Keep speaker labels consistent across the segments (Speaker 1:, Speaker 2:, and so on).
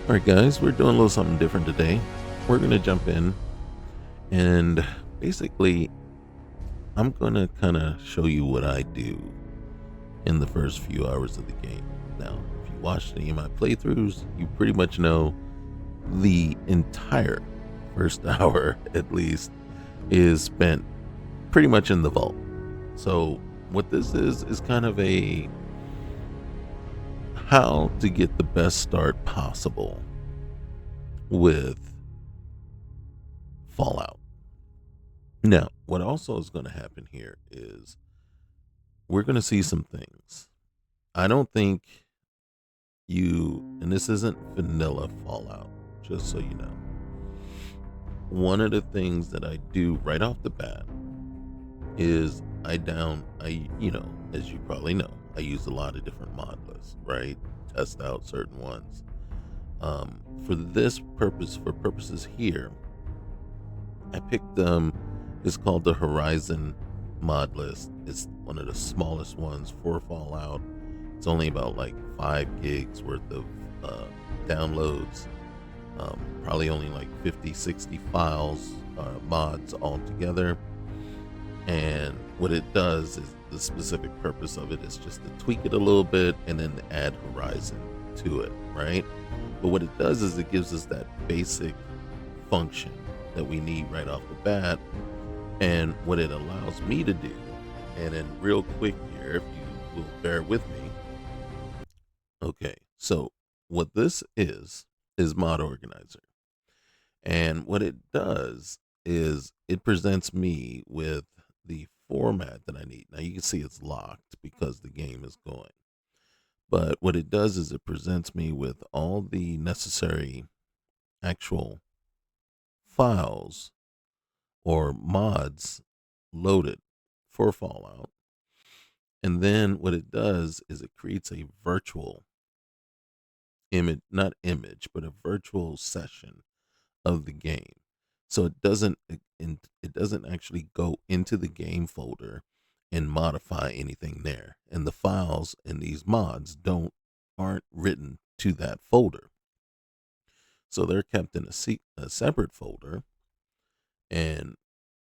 Speaker 1: All right, guys, we're doing a little something different today. We're going to jump in and basically, I'm going to kind of show you what I do in the first few hours of the game. Now, if you watched any of my playthroughs, you pretty much know the entire first hour, at least, is spent pretty much in the vault. So, what this is kind of a how to get the best start possible with Fallout. Now, what also is going to happen here is we're going to see some things. I don't think and this isn't vanilla Fallout, just so you know. One of the things that I do right off the bat is as you probably know, I use a lot of different mod lists, right? Test out certain ones. For this purpose, for purposes here, I picked it's called the Horizon mod list. It's one of the smallest ones for Fallout. It's only about like 5 gigs worth of downloads. Probably only like 50, 60 files, mods all together. And what it does is the specific purpose of it is just to tweak it a little bit and then add Horizon to it, right? But what it does is it gives us that basic function that we need right off the bat. And what it allows me to do, and then real quick here, if you will bear with me. Okay, so what this is Mod Organizer. And what it does is it presents me with the format that I need. Now you can see it's locked because the game is going. But what it does is it presents me with all the necessary actual files or mods loaded for Fallout. And then what it does is it creates a virtual not image, but a virtual session of the game. So it doesn't actually go into the game folder and modify anything there. And the files in these mods aren't written to that folder. So they're kept in a separate folder. And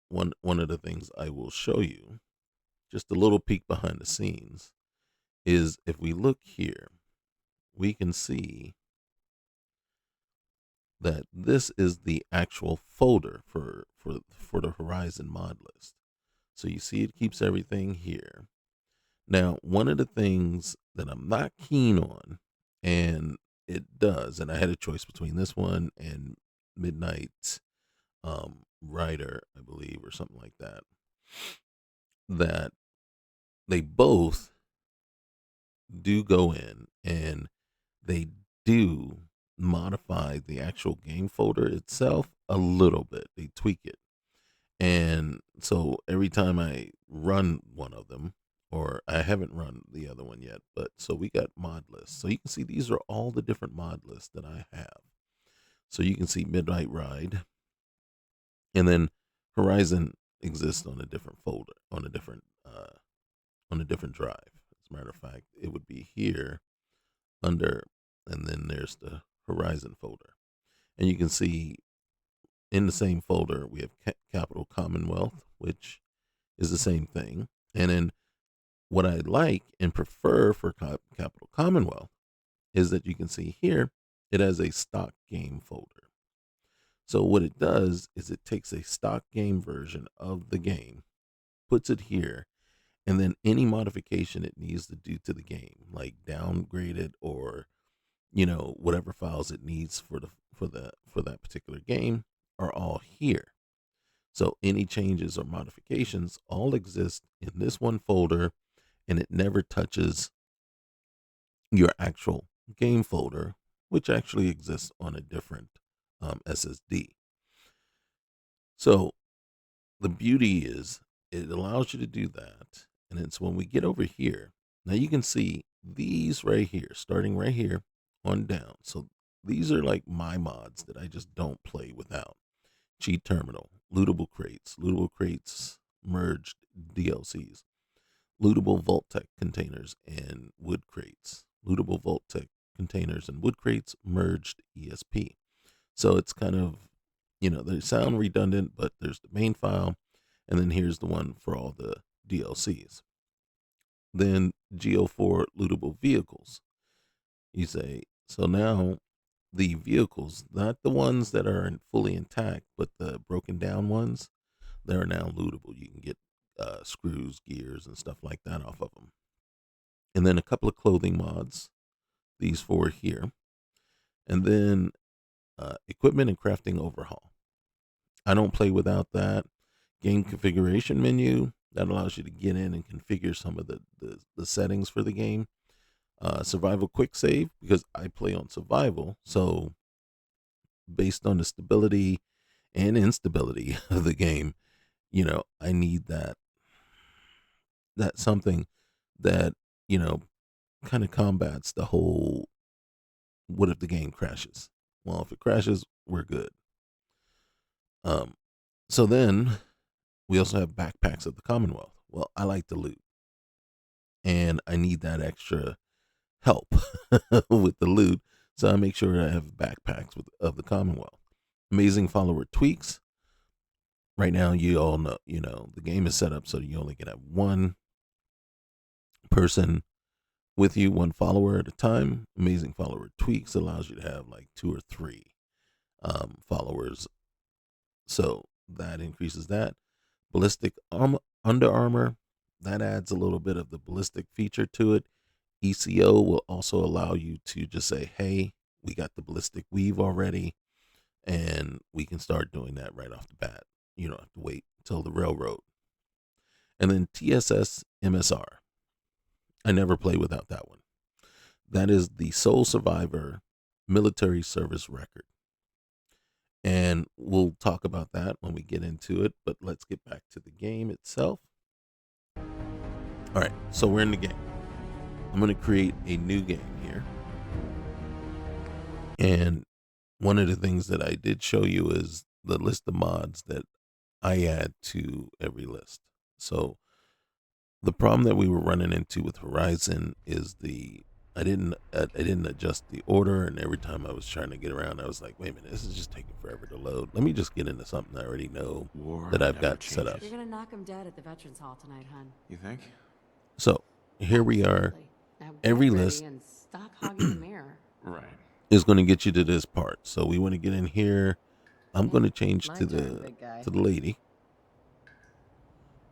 Speaker 1: one of the things I will show you, just a little peek behind the scenes, is if we look here, we can see that this is the actual folder for the Horizon mod list. So you see it keeps everything here. Now, one of the things that I'm not keen on, and it does, and I had a choice between this one and Midnight Rider, I believe, or something like that, that they both do go in and they do modify the actual game folder itself a little bit. They tweak it. And so every time I run one of them, or I haven't run the other one yet, but so we got mod lists. So you can see these are all the different mod lists that I have. So you can see Midnight Ride, and then Horizon exists on a different folder, on a different drive. As a matter of fact, it would be here under, and then there's the Horizon folder. And you can see in the same folder, we have Capital Commonwealth, which is the same thing. And then what I like and prefer for Capital Commonwealth is that you can see here, it has a stock game folder. So what it does is it takes a stock game version of the game, puts it here, and then any modification it needs to do to the game, like downgrade it or whatever files it needs for that particular game, are all here. So any changes or modifications all exist in this one folder, and it never touches your actual game folder, which actually exists on a different SSD. So the beauty is it allows you to do that. And it's when we get over here, now you can see these right here, starting right here on down. So these are like my mods that I just don't play without. Cheat Terminal, lootable crates, merged DLCs, lootable Vault-Tec containers and wood crates, lootable Vault-Tec containers and wood crates, merged ESP. So it's kind of, they sound redundant, but there's the main file, and then here's the one for all the DLCs. Then GO4 lootable vehicles. You say, so now the vehicles, not the ones that are fully intact, but the broken down ones, they're now lootable. You can get screws, gears, and stuff like that off of them. And then a couple of clothing mods, these four here. And then equipment and crafting overhaul. I don't play without that. Game configuration menu, that allows you to get in and configure some of the settings for the game. Survival quick save, because I play on survival. So based on the stability and instability of the game, I need that something that, kind of combats the whole, what if the game crashes? Well, if it crashes, we're good. So then we also have backpacks of the Commonwealth. Well, I like to loot, and I need that extra help with the loot. So I make sure I have backpacks of the Commonwealth. Amazing follower tweaks. Right now, you all know, the game is set up so you only can have one person with you, one follower at a time. Amazing follower tweaks allows you to have like 2 or 3 followers. So that increases that. Ballistic under armor, that adds a little bit of the ballistic feature to it. ECO will also allow you to just say, hey, we got the ballistic weave already, and we can start doing that right off the bat. You don't have to wait until the railroad. And then TSS MSR. I never play without that one. That is the sole survivor military service record. And we'll talk about that when we get into it, but let's get back to the game itself. All right, so we're in the game. I'm going to create a new game here. And one of the things that I did show you is the list of mods that I add to every list. So the problem that we were running into with Horizon is I didn't adjust the order, and every time I was trying to get around, I was like, wait a minute, this is just taking forever to load. Let me just get into something I already know that I've got set up.
Speaker 2: You're gonna knock him dead at the Veterans Hall tonight, hun.
Speaker 3: You think?
Speaker 1: So here we are.
Speaker 2: Now
Speaker 1: Every
Speaker 2: get ready
Speaker 1: list
Speaker 2: and stop hogging the mirror.
Speaker 3: Right.
Speaker 1: is going to get you to this part. So we want to get in here. I'm going to change
Speaker 2: My
Speaker 1: to
Speaker 2: turn, big guy.
Speaker 1: the lady.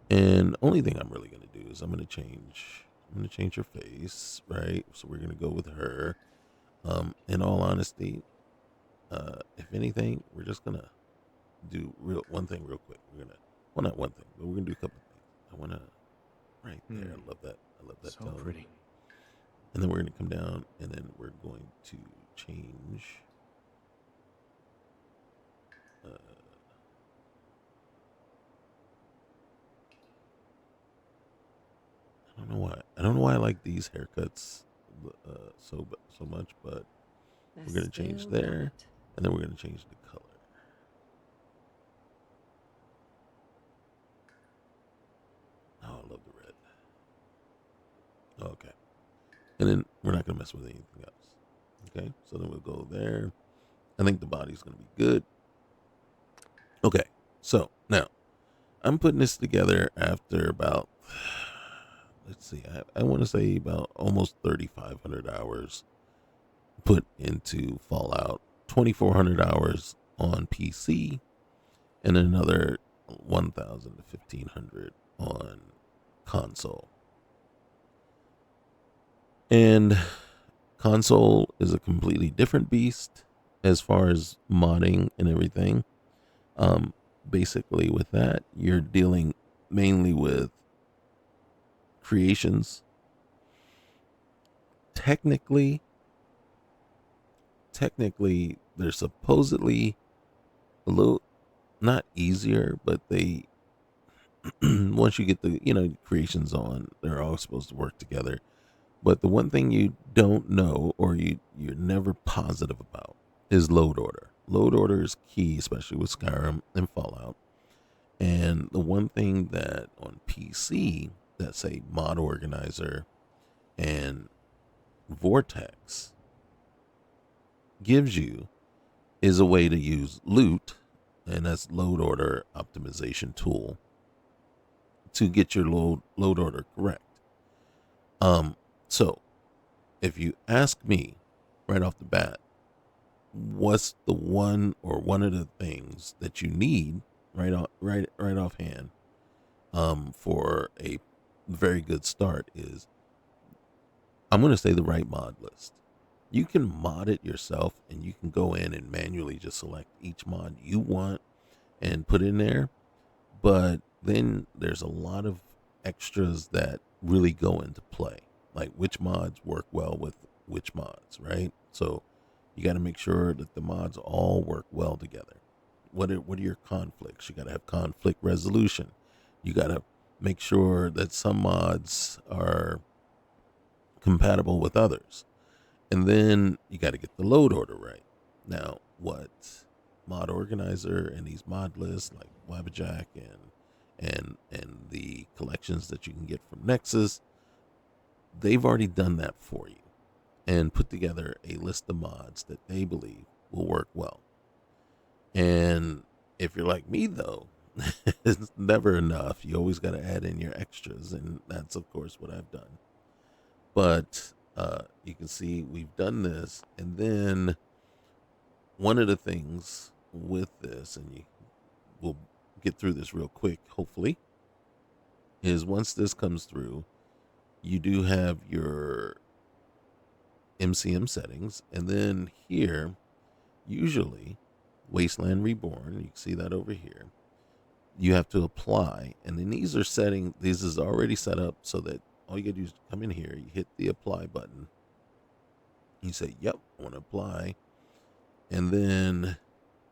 Speaker 1: And only thing I'm really going to do is I'm going to change her face, right? So we're going to go with her. In all honesty, if anything, we're just going to do one thing real quick. Well, not one thing, but we're going to do a couple of things. I want to, right there. I love that. I love that
Speaker 3: So
Speaker 1: tone.
Speaker 3: pretty.
Speaker 1: And then we're going to come down, and then we're going to change. I don't know why I like these haircuts so much, but we're going to change there, and then we're going to change the color. Oh, I love the red. Okay. And then we're not going to mess with anything else. Okay, so then we'll go there. I think the body's going to be good. Okay, so now I'm putting this together after about, let's see, I want to say about almost 3,500 hours put into Fallout, 2,400 hours on PC, and another 1,000 to 1,500 on console. And console is a completely different beast as far as modding and everything. Basically with that, you're dealing mainly with creations. Technically, they're supposedly a little not easier, but they once you get the creations on, they're all supposed to work together. But the one thing you don't know, or you're never positive about, is load order. Load order is key, especially with Skyrim and Fallout. And the one thing that on PC, that's a mod organizer and Vortex, gives you is a way to use loot, and that's load order optimization tool, to get your load order correct. So if you ask me right off the bat, what's the one of the things that you need right offhand, for a very good start, is I'm going to say the right mod list. You can mod it yourself, and you can go in and manually just select each mod you want and put in there. But then there's a lot of extras that really go into play, like which mods work well with which mods, right? So you got to make sure that the mods all work well together. What are your conflicts? You got to have conflict resolution. You got to make sure that some mods are compatible with others. And then you got to get the load order right. Now, what mod organizer and these mod lists like Wabbajack and the collections that you can get from Nexus, they've already done that for you and put together a list of mods that they believe will work well. And if you're like me, though, it's never enough. You always got to add in your extras, and that's of course what I've done. But you can see we've done this, and then one of the things with this, and we'll get through this real quick, hopefully, is once this comes through, you do have your MCM settings, and then here, usually, Wasteland Reborn, you can see that over here, you have to apply, and then these is already set up so that all you gotta do is come in here, you hit the apply button, you say, yep, I want to apply, and then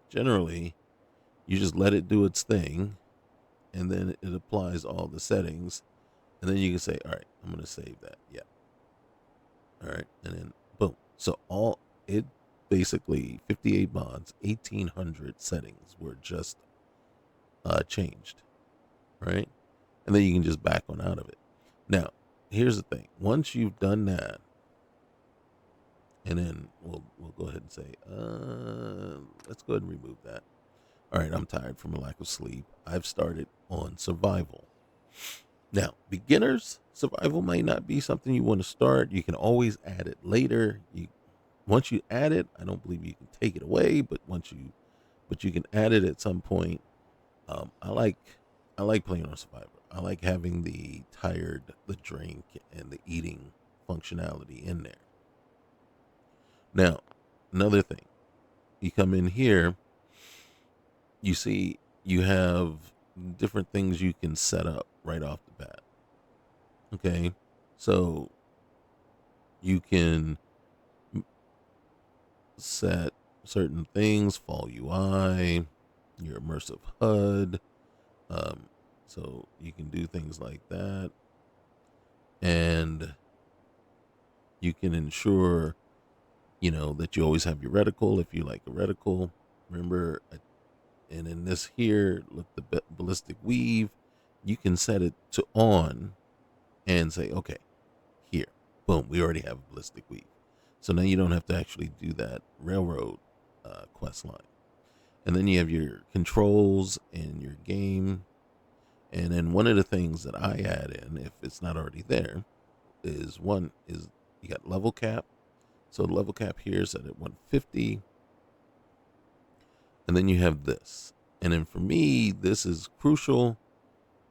Speaker 1: generally you just let it do its thing, and then it applies all the settings, and then you can say, all right, I'm going to save that. Yeah. All right. And then boom. So all it basically 58 mods, 1800 settings were just changed. Right. And then you can just back on out of it. Now, here's the thing. Once you've done that, and then we'll go ahead and say, let's go ahead and remove that. All right, I'm tired from a lack of sleep. I've started on survival. Now, beginners, survival might not be something you want to start. You can always add it later. Once you add it, I don't believe you can take it away, but you can add it at some point. I like playing on survival. I like having the drink, and the eating functionality in there. Now, another thing, you come in here, you see you have different things you can set up right off the bat. Okay, so you can set certain things, fall UI, your immersive HUD. So you can do things like that, and you can ensure, that you always have your reticle if you like a reticle. Remember, and in this here, look, the ballistic weave, you can set it to on and say, okay, here, boom, we already have a ballistic weave. So now you don't have to actually do that railroad quest line. And then you have your controls and your game. And then one of the things that I add in, if it's not already there, is you got level cap. So the level cap here is set at 150. And then you have this. And then for me, this is crucial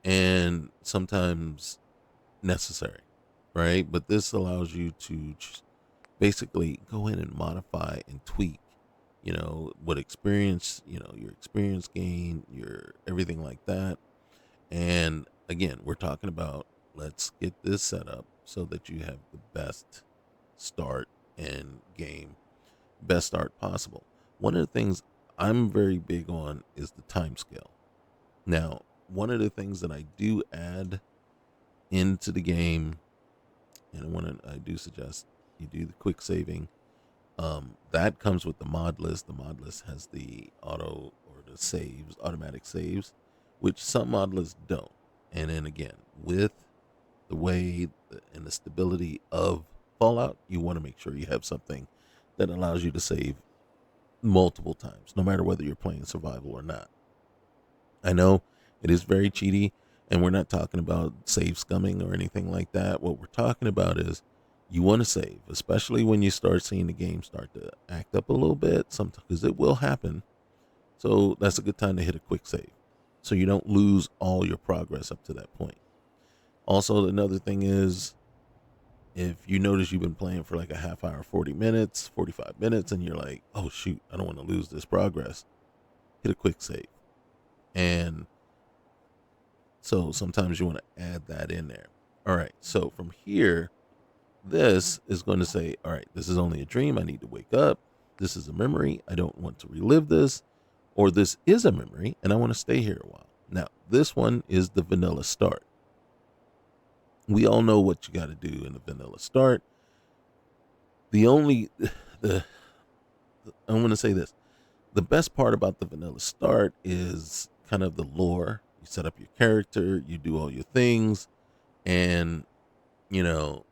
Speaker 1: and sometimes necessary, right? But this allows you to basically go in and modify and tweak, what experience, your experience gain, your everything like that. And again, we're talking about, let's get this set up so that you have the best start and game, best start possible. One of the things I'm very big on is the time scale. Now, one of the things that I do add into the game, and I do suggest you do the quick saving. That comes with the mod list. The mod list has the automatic saves, which some mod lists don't. And then again, with the way and the stability of Fallout, you want to make sure you have something that allows you to save multiple times, no matter whether you're playing survival or not. I know it is very cheaty, and we're not talking about save scumming or anything like that. What we're talking about is you want to save, especially when you start seeing the game start to act up a little bit, sometimes because it will happen. So that's a good time to hit a quick save, so you don't lose all your progress up to that point. Also, another thing is if you notice you've been playing for like a half hour, 40 minutes, 45 minutes, and you're like, oh shoot, I don't want to lose this progress, hit a quick save. And so sometimes you want to add that in there. All right, so from here, this is going to say, all right, this is only a dream. I need to wake up. This is a memory. I don't want to relive this. Or this is a memory and I want to stay here a while. Now, this one is the vanilla start. We all know what you got to do in the vanilla start. The only, the, I'm going to say this. The best part about the vanilla start is kind of the lore. You set up your character, you do all your things, and you know,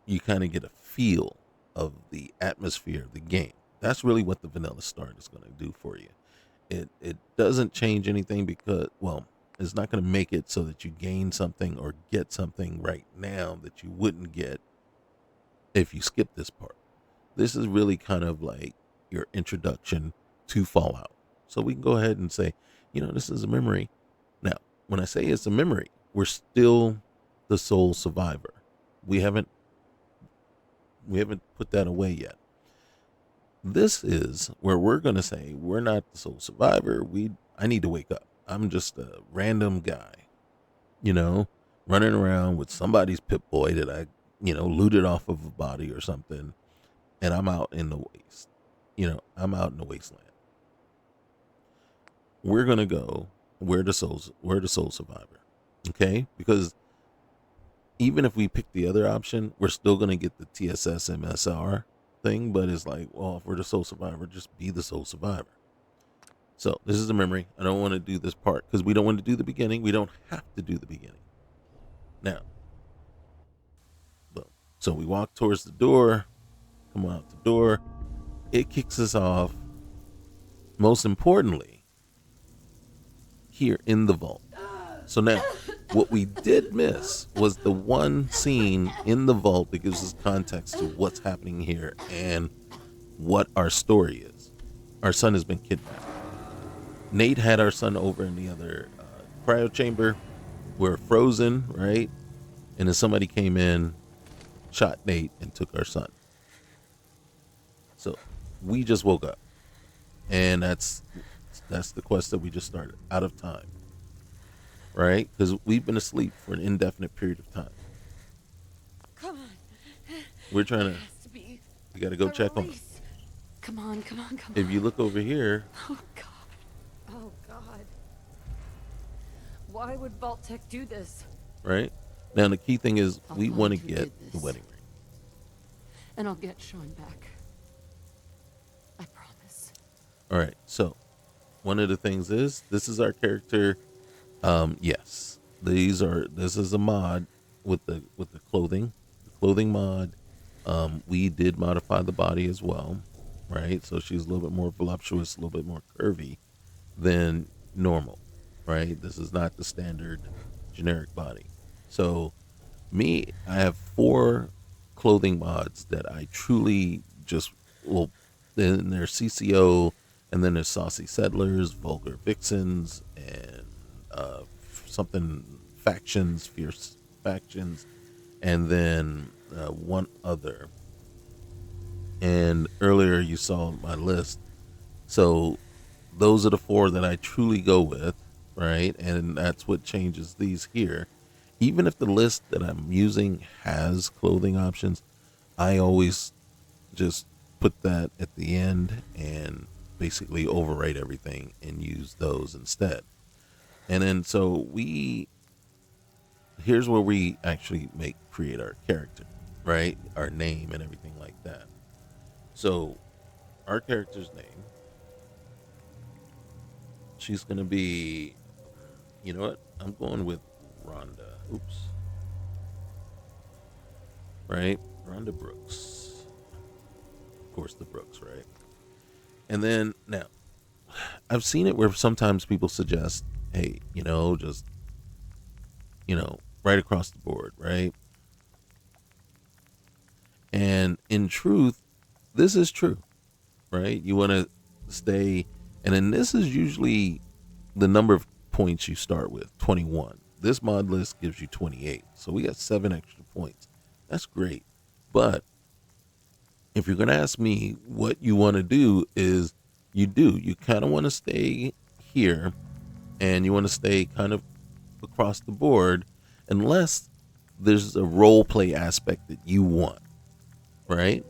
Speaker 1: you kind of get a feel of the atmosphere of the game. That's really what the vanilla start is going to do for you. It doesn't change anything because, well, it's not going to make it so that you gain something or get something right now that you wouldn't get if you skip this part. This is really kind of like your introduction to Fallout. So we can go ahead and say, this is a memory. Now, when I say it's a memory, we're still the sole survivor. We haven't put that away yet. This is where we're going to say we're not the sole survivor. I need to wake up. I'm just a random guy, running around with somebody's Pip Boy that I, looted off of a body or something, and I'm out in the waste. I'm out in the wasteland. We're gonna go. We're the sole survivor, okay? Because even if we pick the other option, we're still gonna get the TSS MSR thing. But it's like, well, if we're the sole survivor, just be the sole survivor. So this is a memory. I don't want to do this part because we don't want to do the beginning. We don't have to do the beginning. Now, boom. So we walk towards the door. Come out the door. It kicks us off. Most importantly, here in the vault. So now, what we did miss was the one scene in the vault that gives us context to what's happening here and what our story is. Our son has been kidnapped. Nate had our son over in the other cryo chamber. We're frozen, right? And then somebody came in, shot Nate, and took our son. So we just woke up, and that's the quest that we just started. Out of time, right? Because we've been asleep for an indefinite period of time.
Speaker 2: Come on.
Speaker 1: We're trying to.
Speaker 2: It has to be
Speaker 1: We got to go
Speaker 2: a
Speaker 1: check on him.
Speaker 2: release. Come on.
Speaker 1: If you look over here,
Speaker 2: Oh God. Oh God. Why would Vault-Tec do this?
Speaker 1: right now, the key thing is
Speaker 2: I'll
Speaker 1: we
Speaker 2: find
Speaker 1: want to
Speaker 2: who
Speaker 1: get
Speaker 2: did
Speaker 1: the
Speaker 2: this.
Speaker 1: wedding ring.
Speaker 2: And I'll get Sean back. I promise.
Speaker 1: All right. So one of the things is this is our character. Yes, this is a mod with the clothing mod. We did modify the body as well, right? So she's a little bit more voluptuous, a little bit more curvy than normal, right? This is not the standard generic body. So I have 4 clothing mods that I truly just will. Then there's CCO, and then there's Saucy Settlers, Vulgar Vixens, and something factions, fierce factions, and then one other. And earlier you saw my list. So those are the 4 that I truly go with, right? And that's what changes these here. Even if the list that I'm using has clothing options, I always just put that at the end and basically overwrite everything and use those instead. And then so here's where we actually create our character, right? Our name and everything like that. So our character's name, she's gonna be, you know what? I'm going with Rhonda. Oops. Right? Rhonda Brooks. Of course, the Brooks, right? And then now I've seen it where sometimes people suggest, hey, just, right across the board, right? And in truth, this is true, right? You want to stay, and then this is usually the number of points you start with, 21. This mod list gives you 28. So we got 7 extra points. That's great. But if you're going to ask me what you want to do is you kind of want to stay here and you want to stay kind of across the board unless there's a role play aspect that you want, right?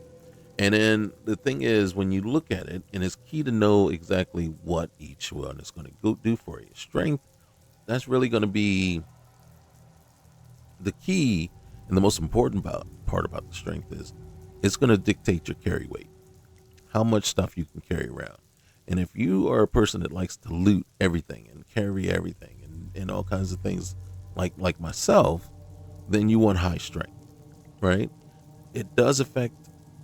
Speaker 1: And then the thing is, when you look at it, and it's key to know exactly what each one is going to go do for you. Strength, that's really going to be the key, and the most important part about the strength is it's going to dictate your carry weight, how much stuff you can carry around. And if you are a person that likes to loot everything and carry everything and all kinds of things like myself, then you want high strength, right? It does affect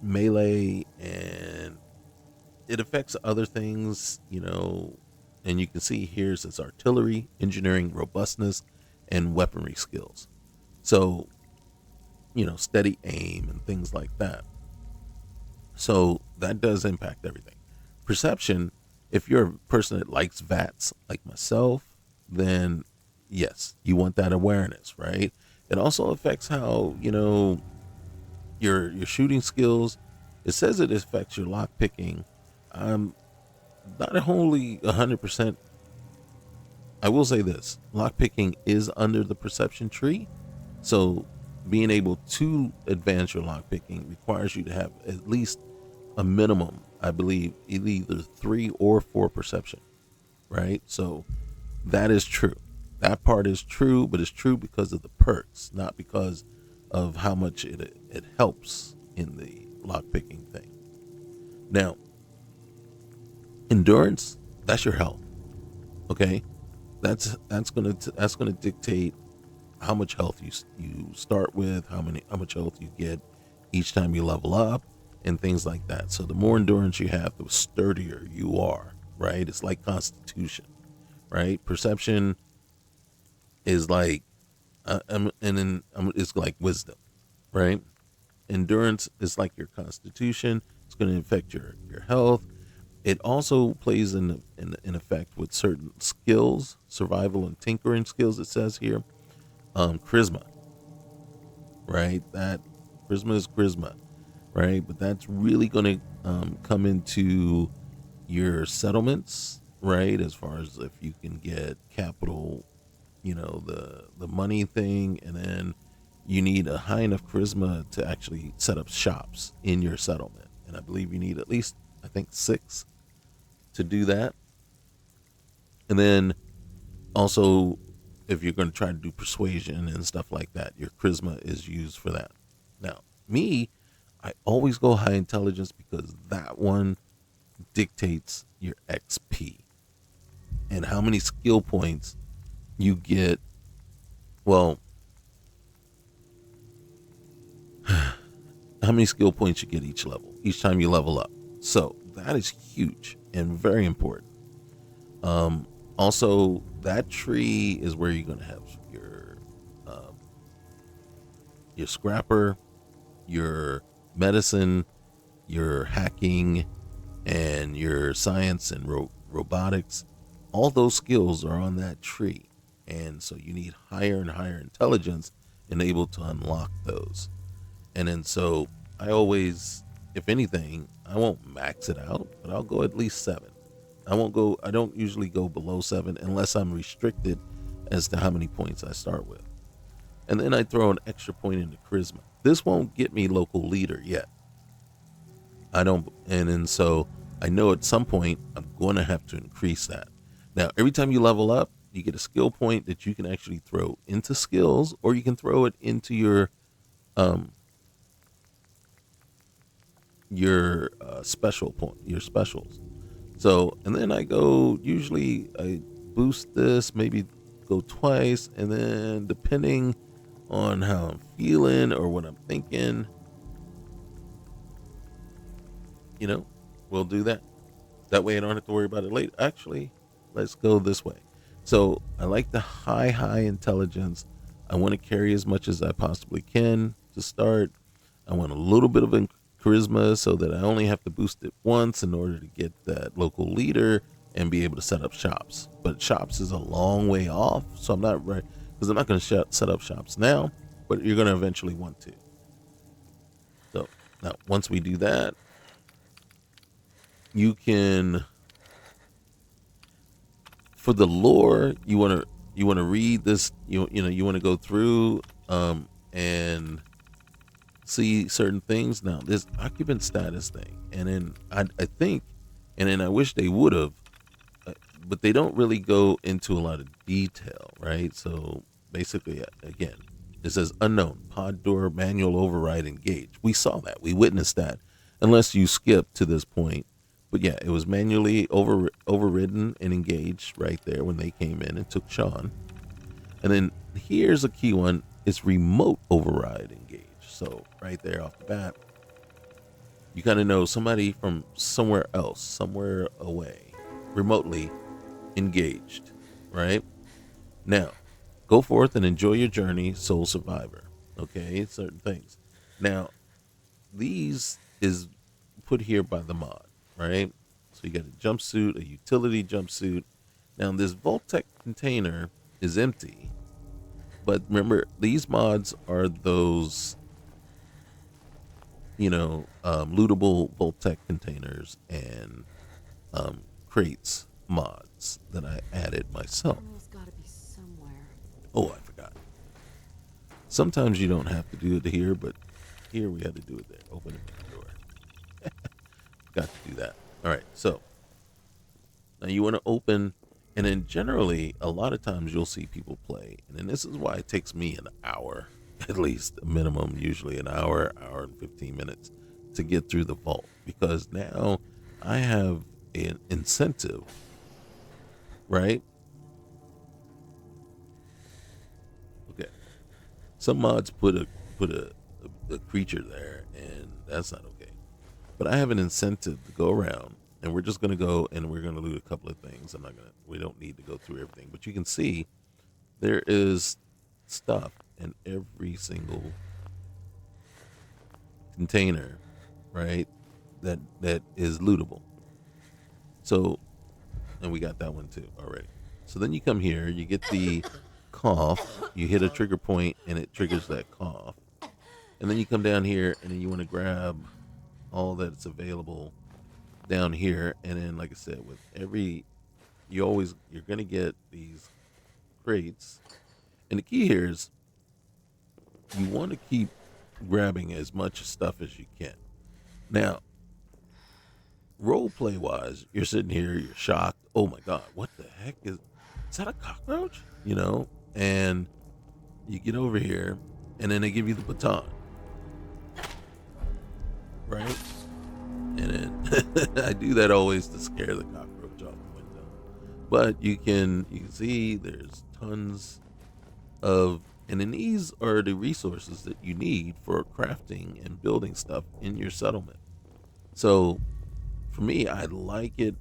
Speaker 1: melee and it affects other things, and you can see here it says artillery, engineering, robustness, and weaponry skills. So, steady aim and things like that. So that does impact everything. Perception, if you're a person that likes VATS like myself, then yes, you want that awareness, right? It also affects how, your shooting skills. It says it affects your lock picking. I'm not wholly 100%. I will say this: lock picking is under the perception tree, so being able to advance your lock picking requires you to have at least a minimum, I believe, either 3 or 4 perception, right? So that is true. That part is true, but it's true because of the perks, not because of how much it helps in the lockpicking thing. Now, endurance, that's your health. Okay, that's gonna dictate how much health you start with, how much health you get each time you level up, and things like that. So the more endurance you have, the sturdier you are. Right? It's like constitution. Right? Perception is like, and then it's like wisdom. Right? Endurance is like your constitution. It's going to affect your health. It also plays in effect with certain skills, survival and tinkering skills. It says here, charisma, right? That charisma is charisma, right? But that's really going to come into your settlements, right? As far as if you can get capital, the money thing, and then you need a high enough charisma to actually set up shops in your settlement. And I believe you need at least, I think, 6 to do that. And then also, if you're going to try to do persuasion and stuff like that, your charisma is used for that. Now, me, I always go high intelligence because that one dictates your XP and how many skill points you get. Well, how many skill points you get each time you level up. So that is huge and very important. Also, that tree is where you're going to have um, your scrapper, your medicine, your hacking, and your science and robotics. All those skills are on that tree, and so you need higher and higher intelligence and able to unlock those. And then so I always, if anything, I won't max it out, but I'll go at least 7. I don't usually go below 7 unless I'm restricted as to how many points I start with. And then I throw an extra point into charisma. This won't get me local leader yet. I don't, and then so I know at some point I'm going to have to increase that. Now, every time you level up, you get a skill point that you can actually throw into skills, or you can throw it into um special point, your specials. So, and then I boost this, maybe go twice, and then depending on how I'm feeling or what I'm thinking, we'll do that. That way I don't have to worry about it later. Actually, let's go this way. So I like the high intelligence. I want to carry as much as I possibly can to start. I want a little bit of charisma so that I only have to boost it once in order to get that local leader and be able to set up shops. But shops is a long way off, so I'm not right because I'm not going to set up shops now, but you're going to eventually want to. So now, once we do that, you can, for the lore, you want to read this. You want to go through and see certain things. Now this occupant status thing, and then I think, and then I wish they would have, but they don't really go into a lot of detail, right? So basically, again, it says unknown pod door manual override engaged. We saw that, we witnessed that, unless you skip to this point. But yeah, it was manually overridden and engaged right there when they came in and took Sean. And then here's a key one: it's remote override engaged. So right there off the bat, you kind of know somebody from somewhere else, somewhere away, remotely engaged, right? Now, go forth and enjoy your journey, soul survivor. Okay, certain things. Now, these is put here by the mod, right? So you got a jumpsuit, a utility jumpsuit. Now, this Voltec container is empty, but remember, these mods are those, lootable Voltec containers and crates mods that I added myself.
Speaker 2: It's gotta be somewhere.
Speaker 1: Oh, I forgot. Sometimes you don't have to do it here, but here we had to do it there. Open the main door. Got to do that. All right, so now you want to open, and then generally, a lot of times you'll see people play, and then this is why it takes me an hour, at least a minimum, usually an hour and 15 minutes to get through the vault, because now I have an incentive, right? Okay, some mods put a creature there, and that's not okay. But I have an incentive to go around, and we're just gonna go and we're gonna loot a couple of things. We don't need to go through everything, but you can see there is stuff in every single container, right? That is lootable. So, and we got that one too already. So then you come here, you get the cough, you hit a trigger point, and it triggers that cough. And then you come down here, and then you want to grab all that's available down here. And then, like I said, with you're gonna get these crates. And the key here is you want to keep grabbing as much stuff as you can. Now, role play wise, you're sitting here, you're shocked. Oh my god, what the heck is that, a cockroach? And you get over here, and then they give you the baton, right? And then I do that always to scare the cockroach off the window. But you can see there's tons of, and then these are the resources that you need for crafting and building stuff in your settlement. So for me, I like it.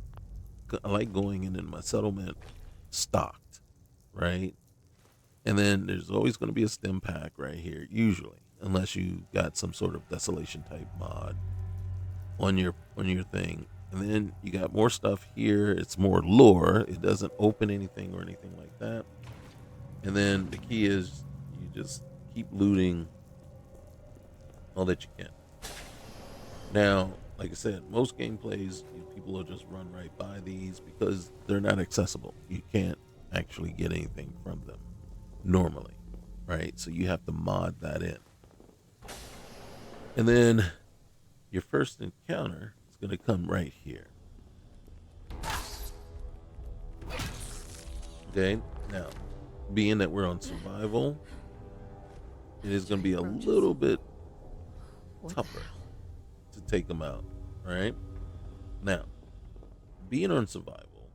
Speaker 1: I like going in my settlement stocked, right? And then there's always going to be a stim pack right here, usually, unless you got some sort of desolation type mod on your thing. And then you got more stuff here. It's more lore. It doesn't open anything or anything like that. And then the key is you just keep looting all that you can. Now, like I said, most gameplays, people will just run right by these because they're not accessible. You can't actually get anything from them normally, right? So you have to mod that in. And then your first encounter is going to come right here. Okay, now, being that we're on survival, it is going to be a little bit tougher to take them out, right? Now, being on survival,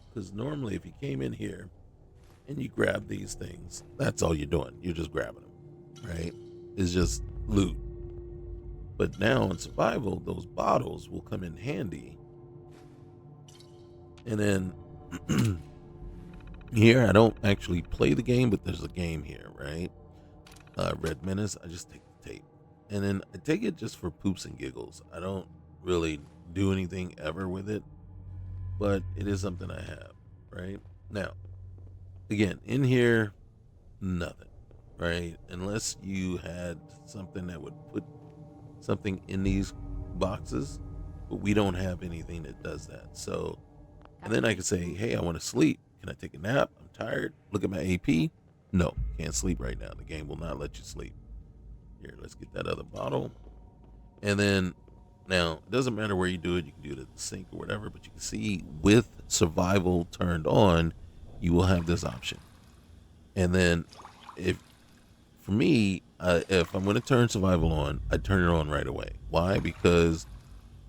Speaker 1: because normally if you came in here and you grab these things, that's all you're doing. You're just grabbing them, right? It's just loot. But now in survival, those bottles will come in handy And then here, I don't actually play the game, but there's a game here, right? Red Menace. I just take the tape, and then I take it just for poops and giggles. I don't really do anything ever with it, but it is something I have, right? Now, again, in here, nothing, right? Unless you had something that would put something in these boxes, but we don't have anything that does that. So, and then I could say, hey, I want to sleep. Can I take a nap? I'm tired. Look at my AP. No, can't sleep right now. The game will not let you sleep. Here, let's get that other bottle. And then now, it doesn't matter where you do it. You can do it at the sink or whatever, but you can see with survival turned on, you will have this option. And then if for me, if I'm going to turn survival on, I turn it on right away. Why? Because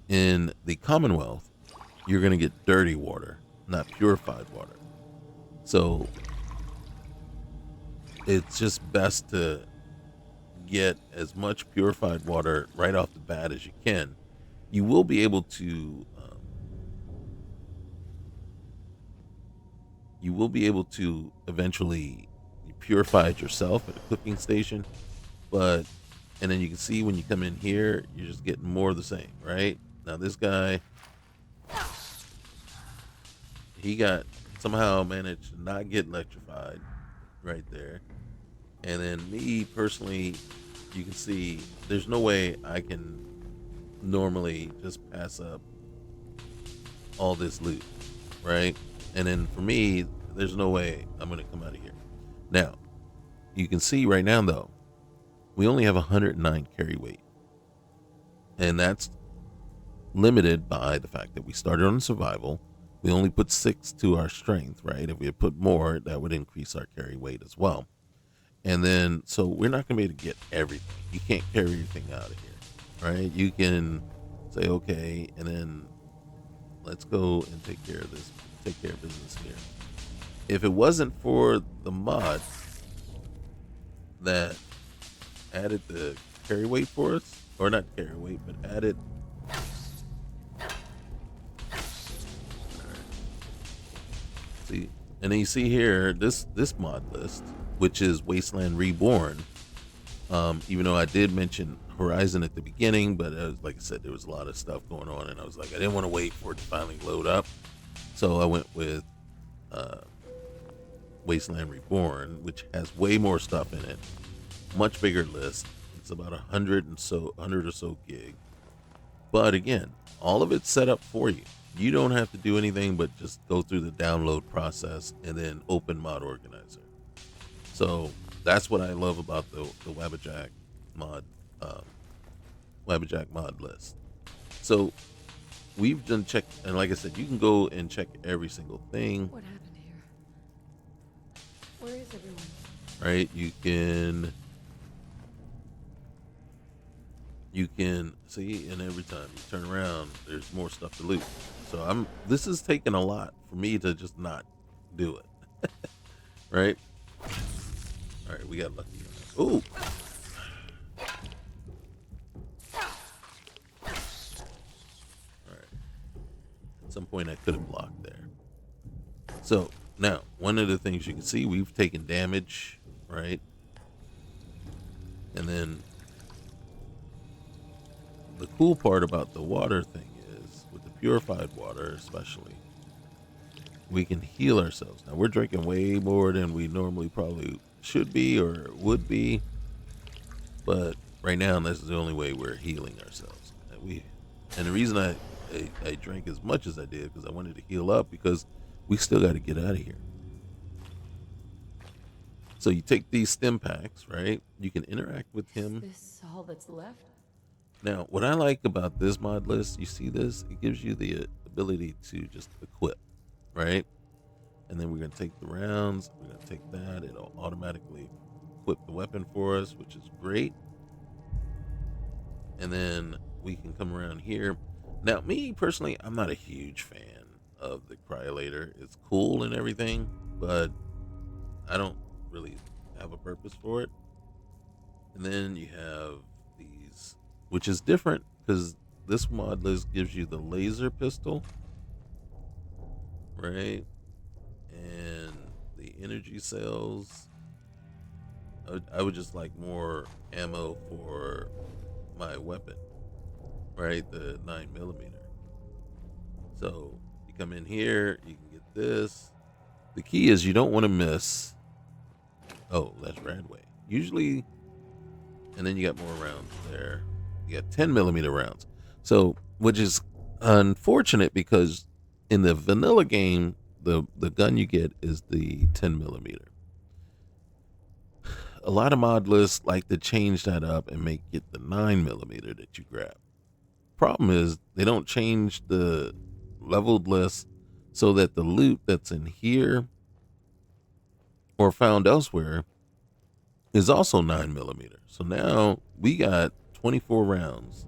Speaker 1: in the Commonwealth, you're going to get dirty water, not purified water. So it's just best to get as much purified water right off the bat as you can. You will be able to eventually purify it yourself at a cooking station, but and then you can see when you come in here, you're just getting more of the same, right? Now this guy, he got somehow managed to not get electrified right there. And then me personally, you can see there's no way I can normally just pass up all this loot, right? And then for me, there's no way I'm going to come out of here. Now, you can see right now, though, we only have 109 carry weight. And that's limited by the fact that we started on survival. We only put 6 to our strength, right? If we had put more, that would increase our carry weight as well. And then, so we're not going to be able to get everything. You can't carry everything out of here, right? You can say, okay, and then let's go and take care of this, take care of business here. If it wasn't for the mod that added the carry weight for us, or not carry weight, but added. See, and then you see here this mod list, which is Wasteland Reborn. Even though I did mention Horizon at the beginning, but like I said, there was a lot of stuff going on, and I was like, I didn't want to wait for it to finally load up, so I went with Wasteland Reborn, which has way more stuff in it, much bigger list. It's about 100 or so gig. But again, all of it's set up for you. You don't have to do anything but just go through the download process and then open Mod Organizer. So that's what I love about the Wabbajack mod, um, Wabbajack mod list. So we've done check, and like I said, you can go and check every single thing.
Speaker 2: What happened here? Where is everyone?
Speaker 1: Right? You can see, and every time you turn around, there's more stuff to loot. So this is taking a lot for me to just not do it. Right? All right, we got lucky. Ooh. All right. At some point I could have blocked there. So now, one of the things you can see, we've taken damage, right? And then the cool part about the water thing is, with the purified water especially, we can heal ourselves. Now, we're drinking way more than we normally probably should be or would be, but right now, this is the only way we're healing ourselves. And the reason I drank as much as I did, because I wanted to heal up, because we still got to get out of here. So you take these stim packs, right? You can interact with him.
Speaker 2: Is this all that's left?
Speaker 1: Now, what I like about this mod list, you see this? It gives you the ability to just equip, right? And then we're going to take the rounds. We're going to take that. It'll automatically equip the weapon for us, which is great. And then we can come around here. Now, me personally, I'm not a huge fan of the cryolator. It's cool and everything, but I don't really have a purpose for it. And then you have these, which is different because this mod list gives you the laser pistol, right? And the energy cells, I would just like more ammo for my weapon, right? The 9mm. So you come in here, you can get this. The key is you don't want to miss. Oh, that's Radway. Usually, and then you got more rounds there. You got 10mm rounds. So, which is unfortunate because in the vanilla game, the gun you get is the 10mm. A lot of mod lists like to change that up and make it the 9mm that you grab. Problem is, they don't change the leveled list so that the loot that's in here or found elsewhere is also 9mm. So now we got 24 rounds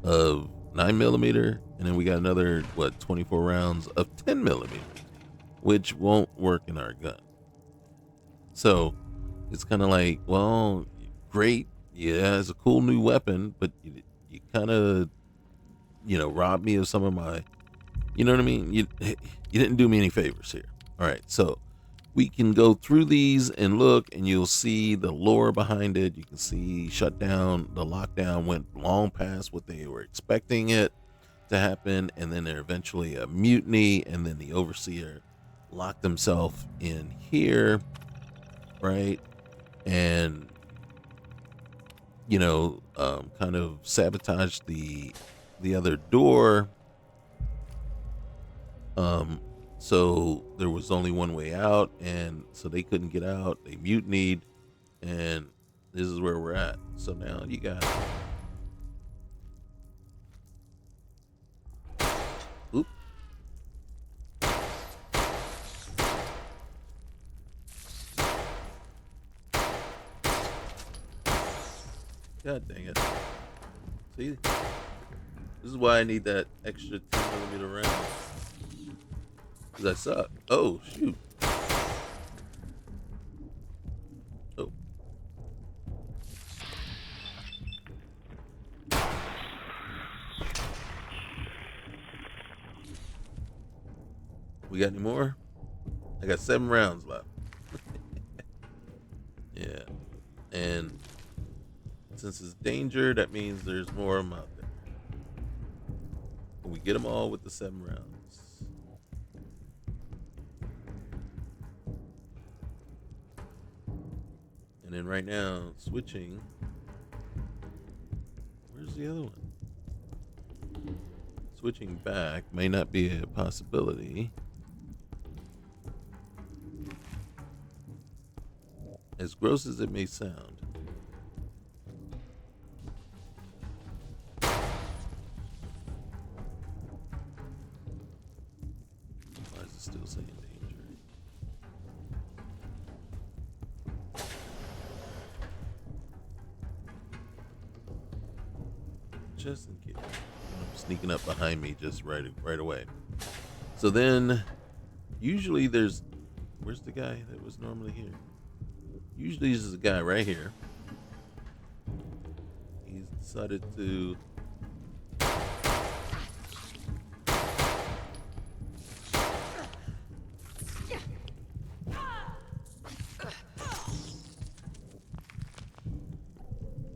Speaker 1: of 9mm, and then we got another 24 rounds of 10mm, which won't work in our gun. So it's kind of like, well, great, yeah, it's a cool new weapon, but you kind of robbed me of some of my, you know what I mean? You didn't do me any favors here. All right, so we can go through these and look, and you'll see the lore behind it. You can see shutdown, the lockdown went long past what they were expecting it to happen, and then there eventually a mutiny, and then the overseer locked himself in here, right? And kind of sabotaged the other door. So there was only one way out, and so they couldn't get out. They mutinied, and this is where we're at. So now you got, oop, god dang it. See, this is why I need that extra 10mm round, because I suck. Oh shoot. Oh, we got any more? I got 7 rounds left. Yeah, and since it's danger, that means there's more of them out there. And we get them all with the 7 rounds. And then right now, switching. Where's the other one? Switching back may not be a possibility. As gross as it may sound. Why is it still saying danger? Just in case. I'm sneaking up behind me just right away. So then, usually there's, where's the guy that was normally here? Usually there's a guy right here. He's decided to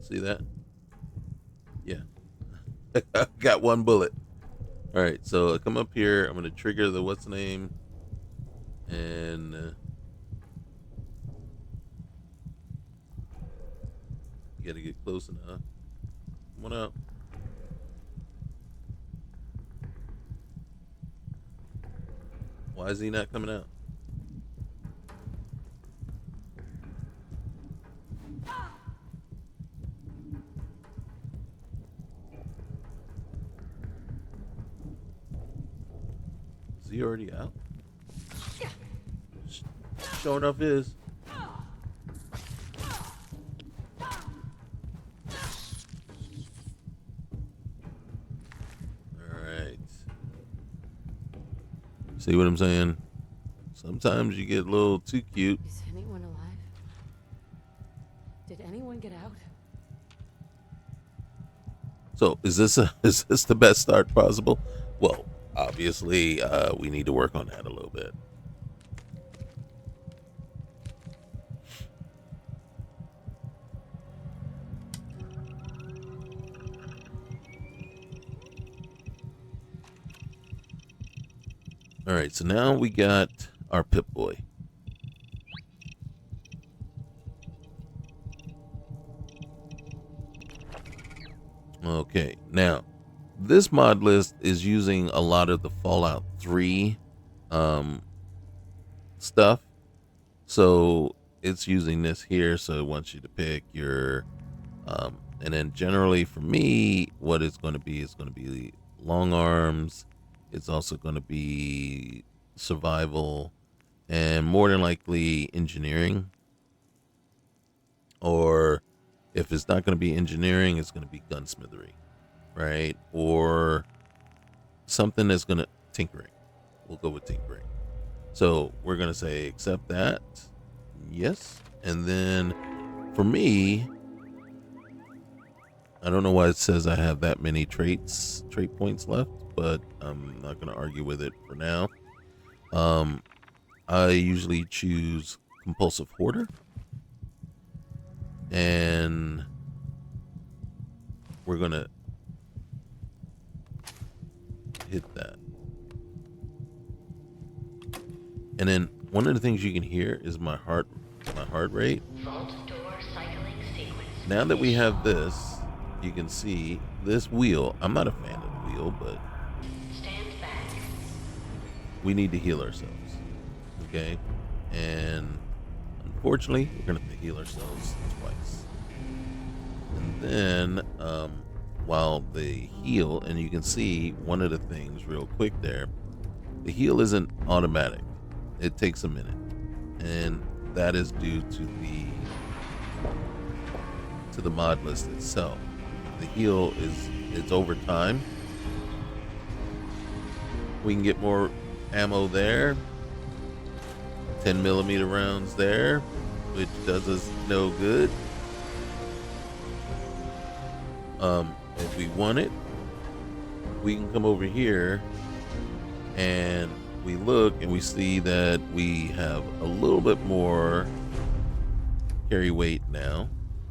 Speaker 1: see that? Yeah. Got 1 bullet. All right, so I come up here. I'm going to trigger the what's the name, and you got to get close enough. Come on out. Why is he not coming out? Is he already out? Sure enough is. Alright. See what I'm saying? Sometimes you get a little too cute.
Speaker 2: Is anyone alive? Did anyone get out?
Speaker 1: So is this the best start possible? Well, Obviously, we need to work on that a little bit. All right, so now we got our Pip-Boy. Okay, now this mod list is using a lot of the Fallout 3 um, stuff. So it's using this here. So it wants you to pick your, and then generally for me, what it's going to be is going to be long arms. It's also going to be survival and more than likely engineering. Or if it's not going to be engineering, it's going to be gunsmithery, right? Or something that's going to tinkering. We'll go with tinkering. So we're going to say accept that. Yes. And then for me, I don't know why it says I have that many trait points left, but I'm not going to argue with it for now. I usually choose compulsive hoarder, and we're going to hit that. And then one of the things you can hear is my heart rate. Now that we have this, you can see this wheel. I'm not a fan of the wheel, but we need to heal ourselves. Okay? And unfortunately, we're going to have to heal ourselves twice. And then, while they heal, and you can see one of the things real quick there, the heal isn't automatic. It takes a minute. And that is due to the mod list itself. The heal it's over time. We can get more ammo there. 10mm rounds there, which does us no good. If we want it, we can come over here and we look and we see that we have a little bit more carry weight now,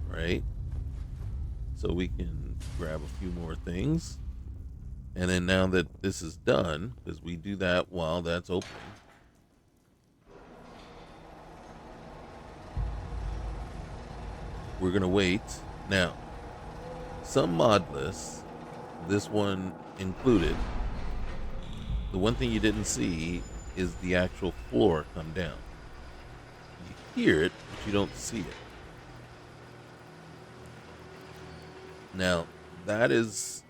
Speaker 1: right? So we can grab a few more things. And then now that this is done, because we do that while that's opening, we're going to wait. Now, some mod lists, this one included, the one thing you didn't see is the actual floor come down. You hear it, but you don't see it. Now, that is,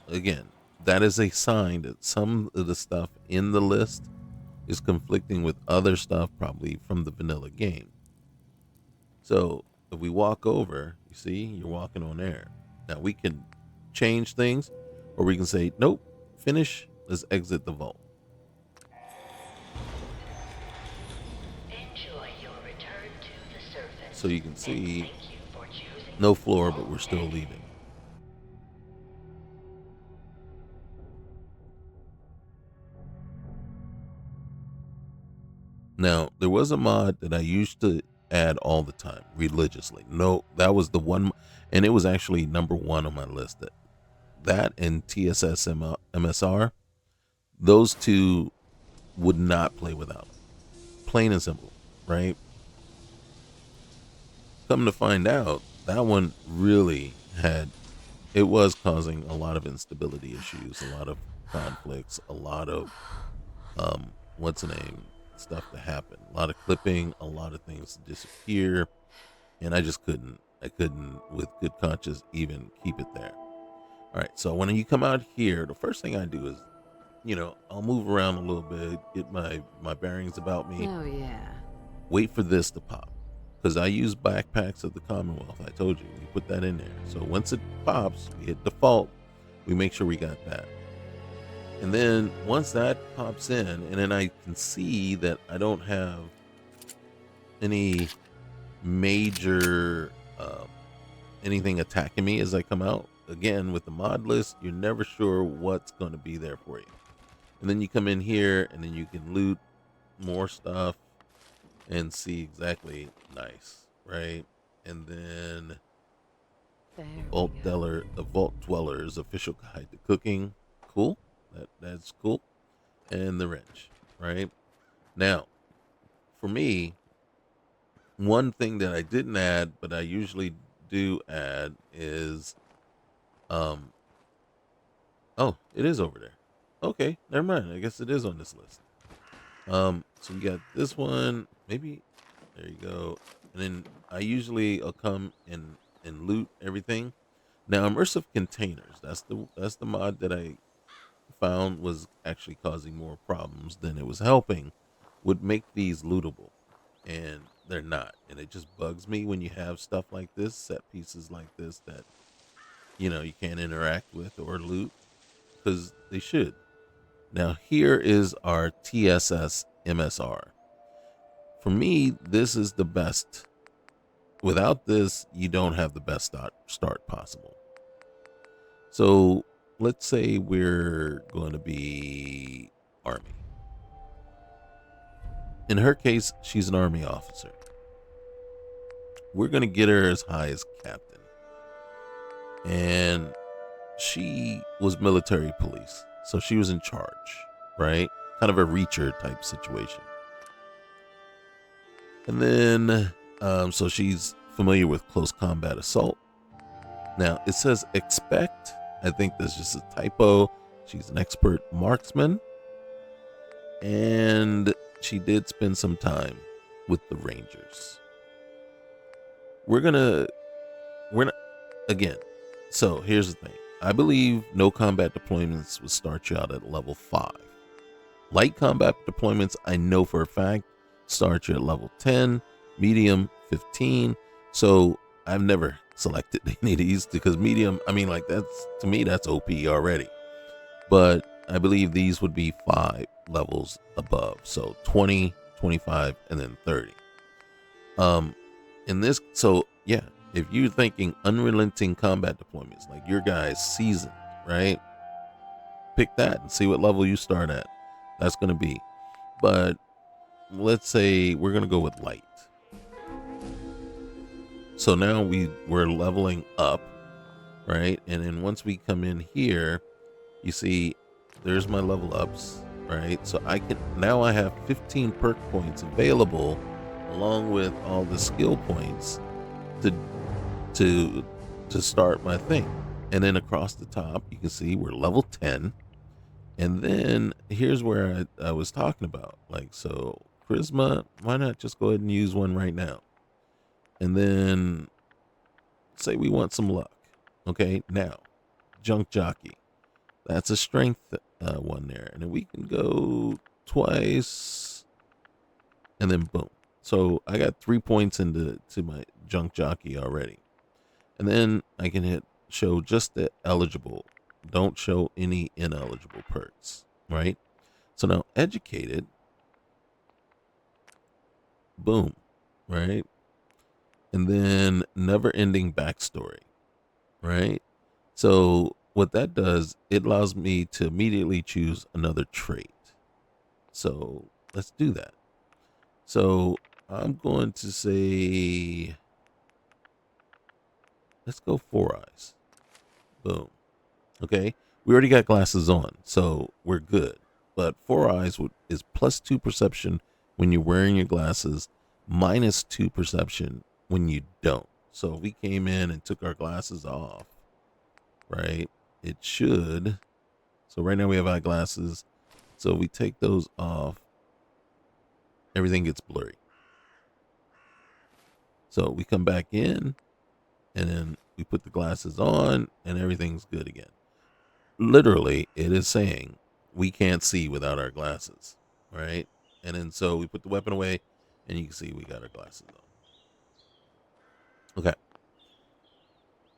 Speaker 1: again, that is a sign that some of the stuff in the list is conflicting with other stuff, probably from the vanilla game. So if we walk over, you see, you're walking on air. Now we can change things, or we can say, nope, finish, let's exit the vault.
Speaker 3: Enjoy your return to the surface.
Speaker 1: So you can see no floor, but we're still leaving. Now, there was a mod that I used to add all the time, religiously. No, that was the one, and it was actually number one on my list. That and TSS MSR, those two would not play without. Plain and simple, right? Come to find out, that one really it was causing a lot of instability issues, a lot of conflicts, a lot of, what's the name, stuff to happen, a lot of clipping, a lot of things to disappear, and I couldn't with good conscience even keep it there. All right, so when you come out here, the first thing I do is, I'll move around a little bit, get my bearings about me.
Speaker 2: Oh, yeah.
Speaker 1: Wait for this to pop, because I use backpacks of the Commonwealth. I told you, we put that in there. So once it pops, we hit default, we make sure we got that. And then once that pops in, and then I can see that I don't have any major anything attacking me as I come out. Again, with the mod list, you're never sure what's going to be there for you. And then you come in here and then you can loot more stuff and see exactly nice, right? And then
Speaker 2: There
Speaker 1: Vault
Speaker 2: we go.
Speaker 1: Dweller, the Vault Dweller's official guide to cooking. Cool. That's cool. And the wrench, right? Now, for me, one thing that I didn't add, but I usually do add is um oh, it is over there. Okay, never mind. I guess it is on this list. So you got this one, maybe there you go. And then I usually will come and loot everything. Now immersive containers, that's the mod that I found was actually causing more problems than it was helping, would make these lootable. And they're not. And it just bugs me when you have stuff like this, set pieces like this that you can't interact with or loot because they should. Now here is our TSS MSR. For me, this is the best. Without this, you don't have the best start possible. So let's say we're going to be Army. In her case, she's an Army officer. We're going to get her as high as captain. And she was military police. So she was in charge, right? Kind of a reacher type situation. And then, so she's familiar with close combat assault. Now, it says expect. I think that's just a typo. She's an expert marksman. And she did spend some time with the Rangers. We're not, again, so here's the thing. I believe no combat deployments would start you out at level 5. Light combat deployments, I know for a fact, start you at level 10, medium 15. So I've never selected any of these because medium, I mean, like that's, to me, that's OP already. But I believe these would be 5 levels above. So 20, 25, and then 30. In this, so yeah, if you're thinking unrelenting combat deployments, like your guy's seasoned, right? Pick that and see what level you start at. That's going to be. But let's say we're going to go with light. So now we're leveling up, right? And then once we come in here, you see there's my level ups, right? So I have 15 perk points available along with all the skill points to start my thing. And then across the top, you can see we're level 10. And then here's where I was talking about. Like, so charisma, why not just go ahead and use one right now? And then say we want some luck. Okay, now, junk jockey. That's a strength one there. And then we can go twice. And then boom. So I got 3 points into my junk jockey already. And then I can hit show just the eligible. Don't show any ineligible perks, right? So now educated, boom, right? And then never ending backstory, right? So what that does, it allows me to immediately choose another trait. So let's do that. So I'm going to say, let's go 4 eyes. Boom. Okay. We already got glasses on, so we're good. But 4 eyes is +2 perception when you're wearing your glasses, -2 perception when you don't. So if we came in and took our glasses off, right, it should. So right now we have eyeglasses. So if we take those off, everything gets blurry. So we come back in and then we put the glasses on and everything's good again. Literally, it is saying we can't see without our glasses, right? And then so we put the weapon away and you can see we got our glasses on. Okay.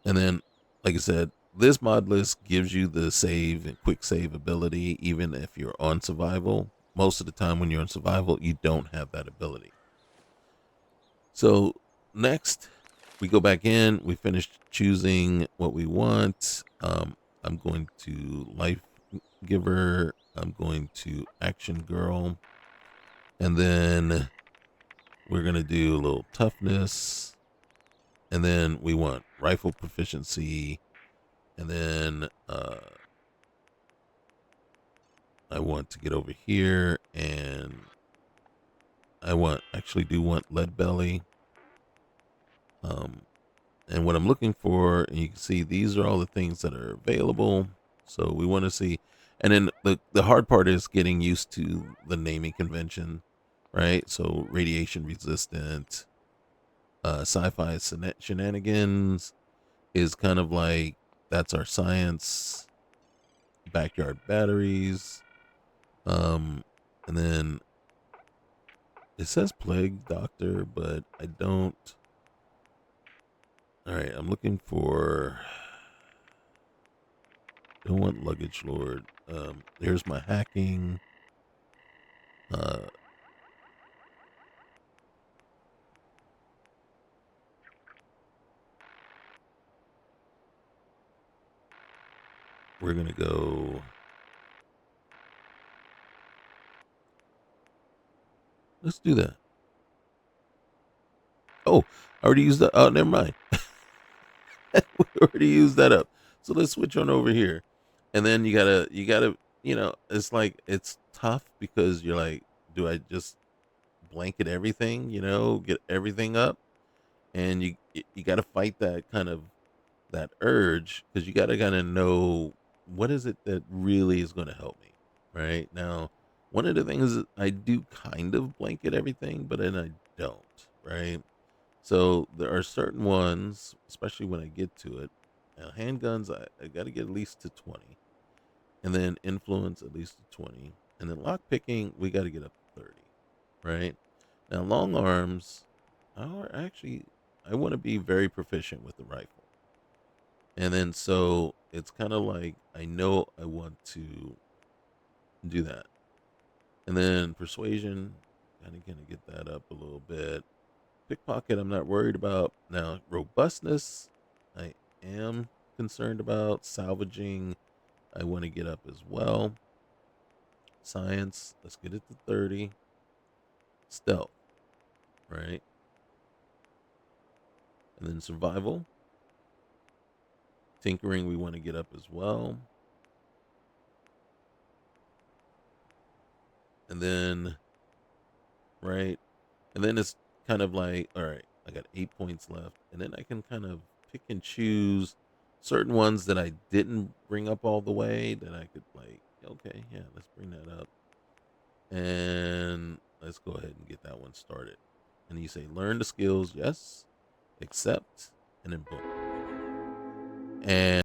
Speaker 1: And then, like I said, this mod list gives you the save and quick save ability, even if you're on survival. Most of the time when you're on survival, you don't have that ability. So next, we go back in. We finished choosing what we want. I'm going to life giver, I'm going to action girl. And then we're going to do a little toughness. And then we want rifle proficiency. And then I want to get over here and actually do want lead belly. And what I'm looking for, and you can see these are all the things that are available. So we want to see, and then the hard part is getting used to the naming convention, right? So radiation resistant, sci-fi shenanigans is kind of like that's our science. Backyard batteries, and then it says plague doctor, but I don't. All right, I'm looking for. Don't want luggage lord. Here's my hacking. Uh, we're gonna go. Let's do that. Oh, I already used that. Oh, never mind. We already used that up. So let's switch on over here, and then you gotta, it's like it's tough because you're like, do I just blanket everything? Get everything up, and you got to fight that urge because you got to kind of know what is it that really is going to help me right now. One of the things is I do kind of blanket everything, but then I don't, right? So there are certain ones, especially when I get to it. Now handguns, I got to get at least to 20, and then influence at least to 20, and then lock picking we got to get up to 30, right? Now long arms, I want to be very proficient with the rifle. And then so it's kind of like I know I want to do that. And then persuasion, kind of gonna get that up a little bit. Pickpocket, I'm not worried about. Now robustness, I am concerned about. Salvaging, I want to get up as well. Science, let's get it to 30. Stealth, right? And then survival. Tinkering, we want to get up as well. And then, right, and then it's kind of like, all right, I got 8 points left. And then I can kind of pick and choose certain ones that I didn't bring up all the way that I could, like, okay, yeah, let's bring that up. And let's go ahead and get that one started. And you say, learn the skills, yes, accept, and then boom. And